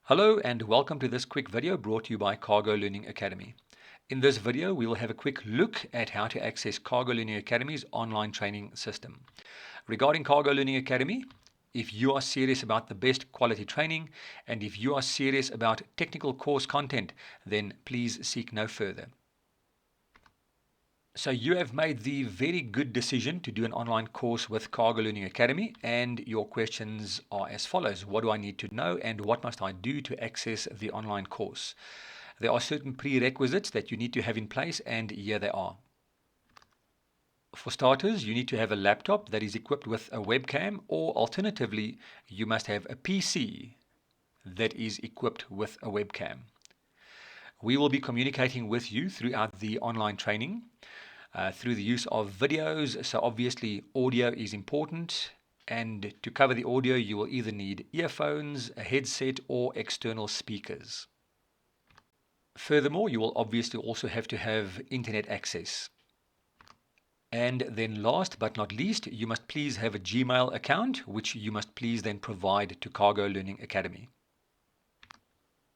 Hello and welcome to this quick video brought to you by Cargo Learning Academy. In this video, we will have a quick look at how to access Cargo Learning Academy's online training system. Regarding Cargo Learning Academy, if you are serious about the best quality training and if you are serious about technical course content, then please seek no further. So you have made the very good decision to do an online course with Cargo Learning Academy, and your questions are as follows. What do I need to know and what must I do to access the online course? There are certain prerequisites that you need to have in place, and here they are. For starters, you need to have a laptop that is equipped with a webcam, or alternatively, you must have a PC that is equipped with a webcam. We will be communicating with you throughout the online training through the use of videos. So obviously audio is important, and to cover the audio you will either need earphones, a headset, or external speakers. Furthermore, you will obviously also have to have internet access. And then last but not least, you must please have a Gmail account, which you must please then provide to Cargo Learning Academy.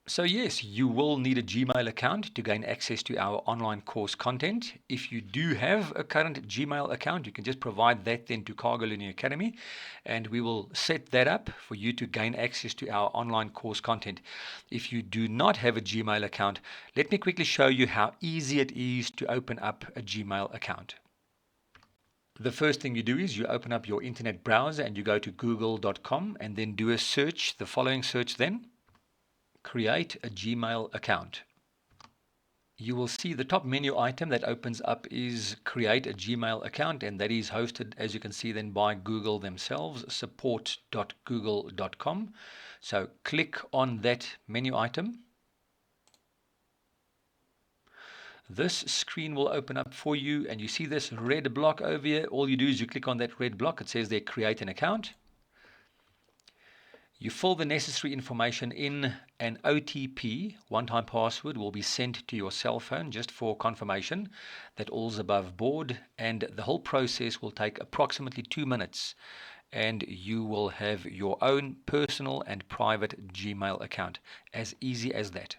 So yes, you will need a Gmail account to gain access to our online course content. If you do have a current Gmail account, you can just provide that then to Cargo Learning Academy, and we will set that up for you to gain access to our online course content. If you do not have a Gmail account, let me quickly show you how easy it is to open up a Gmail account. The first thing you do is you open up your internet browser and you go to google.com and then do a search, the following search then. Create a Gmail account. You will see the top menu item that opens up is create a Gmail account, and that is hosted, as you can see, then by Google themselves, support.google.com. So click on that menu item. This screen will open up for you, and you see this red block over here. All you do is you click on that red block. It says there, create an account. You fill the necessary information in. An OTP, one-time password, will be sent to your cell phone just for confirmation that all's above board, and the whole process will take approximately 2 minutes, and you will have your own personal and private Gmail account. As easy as that.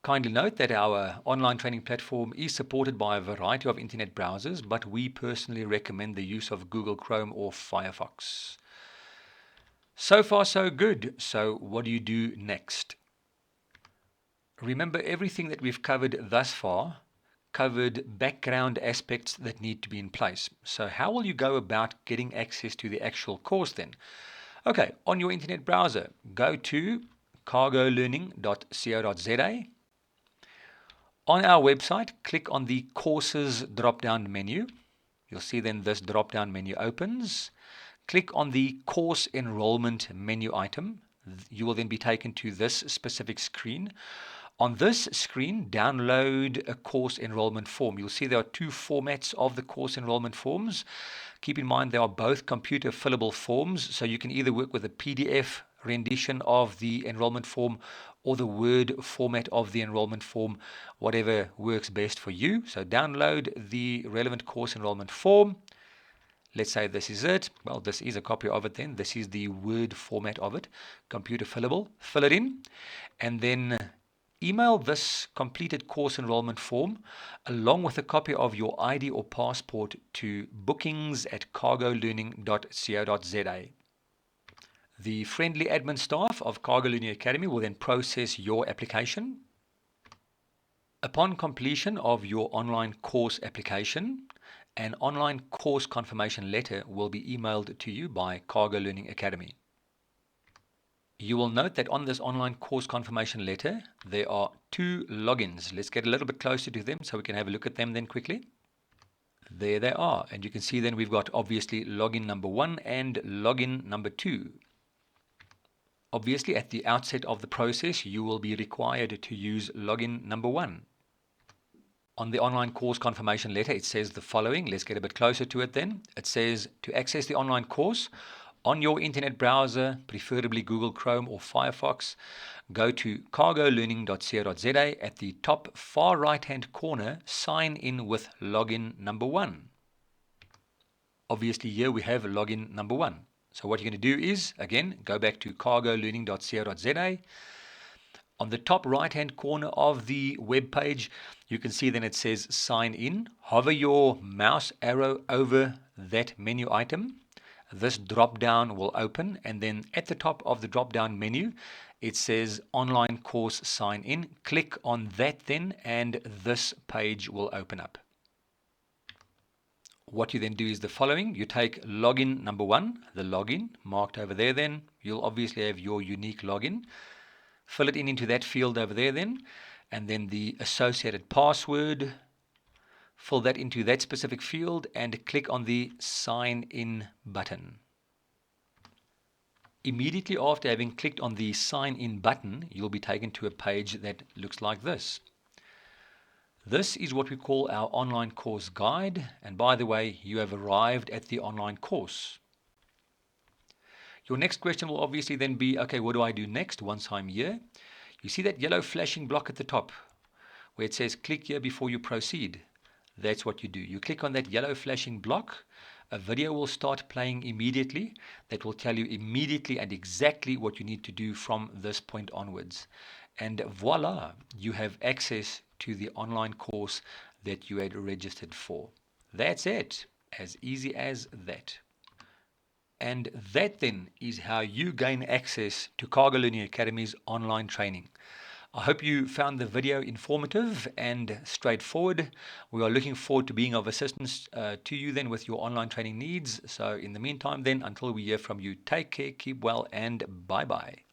Kindly note that our online training platform is supported by a variety of internet browsers, but we personally recommend the use of Google Chrome or Firefox. So far so good. So what do you do next? Remember, everything that we've covered thus far covered background aspects that need to be in place. So how will you go about getting access to the actual course then? Okay, on your internet browser, go to cargolearning.co.za. On our website, click on the courses drop-down menu. You'll see then this drop-down menu opens. Click on the course enrollment menu item. You will then be taken to this specific screen. On this screen, download a course enrollment form. You'll see there are two formats of the course enrollment forms. Keep in mind they are both computer fillable forms, so you can either work with a PDF rendition of the enrollment form or the Word format of the enrollment form, whatever works best for you. So download the relevant course enrollment form. Let's say this is it. Well, this is a copy of it then. This is the Word format of it, computer fillable. Fill it in, and then email this completed course enrollment form along with a copy of your ID or passport to bookings@cargolearning.co.za. The friendly admin staff of Cargo Learning Academy will then process your application. Upon completion of your online course application, an online course confirmation letter will be emailed to you by Cargo Learning Academy. You will note that on this online course confirmation letter, there are two logins. Let's get a little bit closer to them so we can have a look at them then quickly. There they are. And you can see then we've got obviously login number 1 and login number 2. Obviously at the outset of the process, you will be required to use login number 1. On the online course confirmation letter, it says the following. Let's get a bit closer to it then. It says, to access the online course on your internet browser, preferably Google Chrome or Firefox, go to cargolearning.co.za. At the top far right-hand corner, sign in with login number 1. Obviously here we have login number 1. So what you're going to do is, again, go back to cargolearning.co.za. On the top right hand corner of the web page, you can see then it says sign in. Hover your mouse arrow over that menu item. This drop down will open, and then at the top of the drop down menu it says online course sign in. Click on that then, and this page will open up. What you then do is the following. You take login number 1, the login marked over there. Then you'll obviously have your unique login. Fill it in into that field over there then, and then the associated password. Fill that into that specific field and click on the sign in button. Immediately after having clicked on the sign in button, you'll be taken to a page that looks like this. This is what we call our online course guide, and by the way, you have arrived at the online course. Your next question will obviously then be, okay, what do I do next once I'm here? You see that yellow flashing block at the top where it says click here before you proceed. That's what you do. You click on that yellow flashing block. A video will start playing immediately that will tell you immediately and exactly what you need to do from this point onwards. And voila, you have access to the online course that you had registered for. That's it. As easy as that. And that then is how you gain access to Cargo Learning Academy's online training. I hope you found the video informative and straightforward. We are looking forward to being of assistance to you then with your online training needs. So in the meantime then, until we hear from you, take care, keep well, and bye-bye.